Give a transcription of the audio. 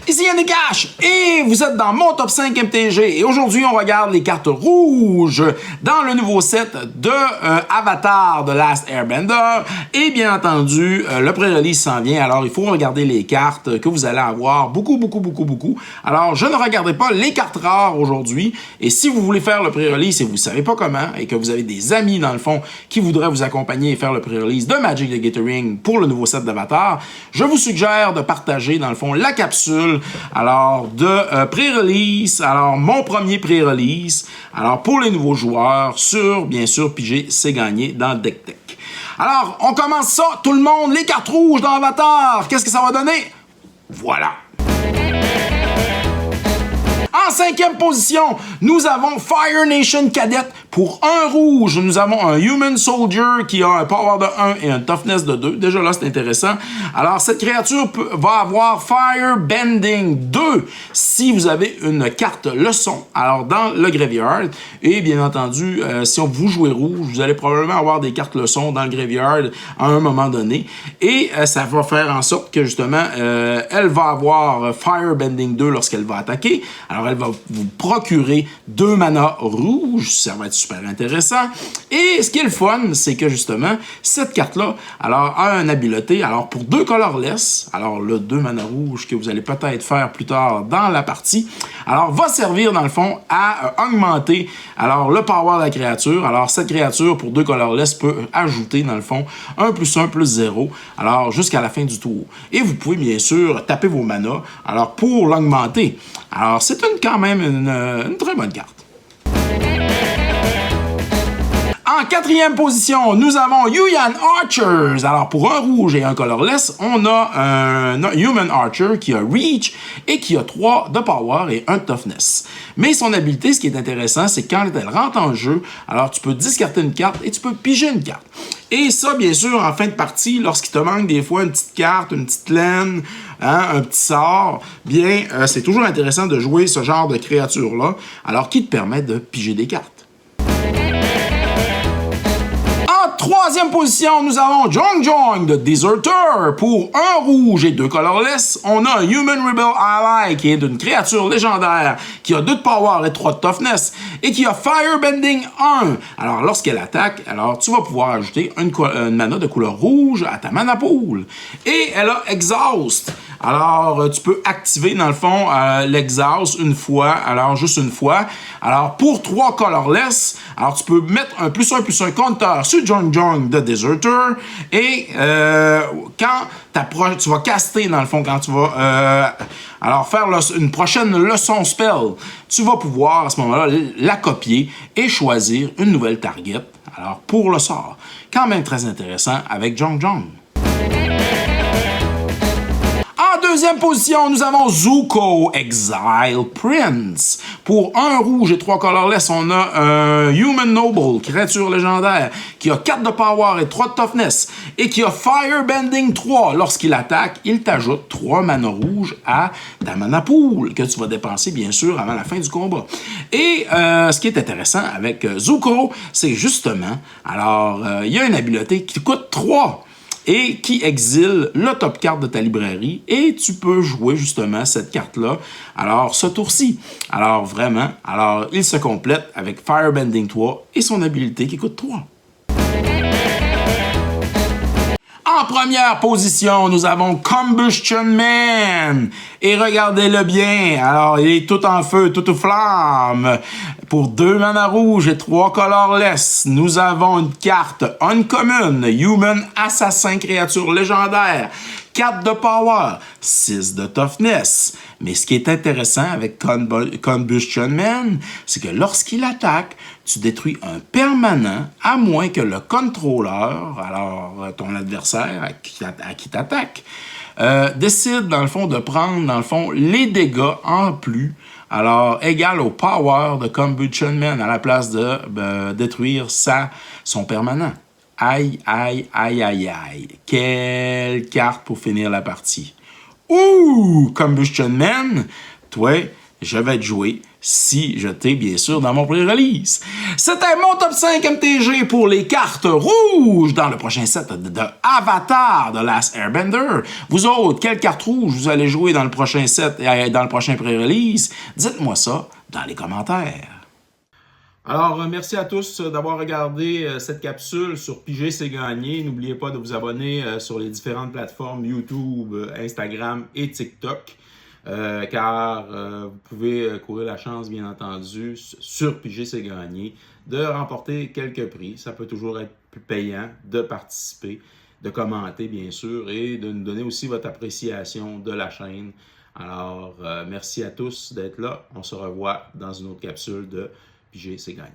Ici Yannick Cash et vous êtes dans mon top 5 MTG et aujourd'hui on regarde les cartes rouges dans le nouveau set de Avatar The Last Airbender et bien entendu le pré-release s'en vient, alors il faut regarder les cartes que vous allez avoir beaucoup. Alors je ne regarderai pas les cartes rares aujourd'hui et si vous voulez faire le pré-release et vous savez pas comment et que vous avez des amis dans le fond qui voudraient vous accompagner et faire le pré-release de Magic the Gathering pour le nouveau set d'Avatar, je vous suggère de partager dans le fond la capsule alors de pré-release, alors mon premier pré-release, alors pour les nouveaux joueurs sur, bien sûr, piger c'est gagné dans Deck Tech. Alors, on commence ça, tout le monde, les cartes rouges dans Avatar, qu'est-ce que ça va donner? Voilà. En cinquième position, nous avons Fire Nation Cadet. Pour un rouge, nous avons un Human Soldier qui a un power de 1 et un toughness de 2. Déjà là, c'est intéressant. Alors, cette créature va avoir Fire Bending 2 si vous avez une carte leçon. Alors, dans le graveyard, et bien entendu, si vous jouez rouge, vous allez probablement avoir des cartes leçons dans le graveyard à un moment donné. Et ça va faire en sorte que, justement, elle va avoir Fire Bending 2 lorsqu'elle va attaquer. Alors, elle va vous procurer 2 mana rouges. Ça va être super intéressant. Et ce qui est le fun, c'est que justement, cette carte-là, alors, a une habileté. Alors, pour 2 colorless, alors le 2 mana rouge que vous allez peut-être faire plus tard dans la partie, alors, va servir dans le fond à augmenter, alors, le power de la créature. Alors, cette créature, pour 2 colorless, peut ajouter, dans le fond, 1+1+0, alors, jusqu'à la fin du tour. Et vous pouvez, bien sûr, taper vos manas, alors, pour l'augmenter. Alors, c'est quand même une très bonne carte. En quatrième position, nous avons Yuyan Archers. Alors, pour un rouge et un colorless, on a un Human Archer qui a Reach et qui a 3 de Power et 1 de Toughness. Mais son habilité, ce qui est intéressant, c'est quand elle rentre en jeu, alors tu peux discarter une carte et tu peux piger une carte. Et ça, bien sûr, en fin de partie, lorsqu'il te manque des fois une petite carte, une petite laine, un petit sort, bien, c'est toujours intéressant de jouer ce genre de créature-là, alors qui te permet de piger des cartes. Troisième position, nous avons Jong de Deserter. Pour un rouge et 2 colorless, on a un Human Rebel Ally qui est une créature légendaire qui a 2 de power et 3 de toughness et qui a Firebending 1. Alors, lorsqu'elle attaque, alors tu vas pouvoir ajouter une mana de couleur rouge à ta mana pool. Et elle a Exhaust. Alors, tu peux activer, dans le fond, l'exhaust une fois, alors juste une fois. Alors, pour 3 colorless, alors tu peux mettre un +1/+1 compteur sur Jong de Deserter. Et quand tu vas caster, dans le fond, quand tu vas alors faire une prochaine leçon spell, tu vas pouvoir, à ce moment-là, la copier et choisir une nouvelle target. Alors, pour le sort. Quand même très intéressant avec Jong. En deuxième position, nous avons Zuko Exile Prince. Pour un rouge et 3 colorless, on a un Human Noble, créature légendaire, qui a 4 de power et 3 de toughness, et qui a Firebending 3. Lorsqu'il attaque, il t'ajoute 3 mana rouges à ta mana pool, que tu vas dépenser, bien sûr, avant la fin du combat. Et ce qui est intéressant avec Zuko, c'est justement, alors, il y a une habileté qui coûte 3. Et qui exile le top carte de ta librairie et tu peux jouer justement cette carte-là, alors ce tour-ci. Alors vraiment, alors il se complète avec Firebending 3 et son habilité qui coûte 3. En première position, nous avons Combustion Man. Et regardez-le bien. Alors, il est tout en feu, tout aux flammes. Pour 2 mana rouges et 3 colorless, nous avons une carte uncommon, Human Assassin, créature légendaire. 4 de power, 6 de toughness. Mais ce qui est intéressant avec Combustion Man, c'est que lorsqu'il attaque, tu détruis un permanent, à moins que le contrôleur, alors ton adversaire à qui t'attaque, décide dans le fond de prendre dans le fond les dégâts en plus, alors égal au power de Combustion Man à la place de détruire son permanent. Aïe. Quelle carte pour finir la partie. Ouh! Combustion Man, toi, je vais te jouer si je t'ai bien sûr dans mon pré-release. C'était mon top 5 MTG pour les cartes rouges dans le prochain set de Avatar de Last Airbender. Vous autres, quelle carte rouge vous allez jouer dans le prochain set et dans le prochain pré-release? Dites-moi ça dans les commentaires. Alors, merci à tous d'avoir regardé cette capsule sur Piger c'est gagné. N'oubliez pas de vous abonner sur les différentes plateformes YouTube, Instagram et TikTok. Car vous pouvez courir la chance, bien entendu, sur Piger c'est gagné, de remporter quelques prix. Ça peut toujours être plus payant de participer, de commenter, bien sûr, et de nous donner aussi votre appréciation de la chaîne. Alors, merci à tous d'être là. On se revoit dans une autre capsule de Piger c'est gagné.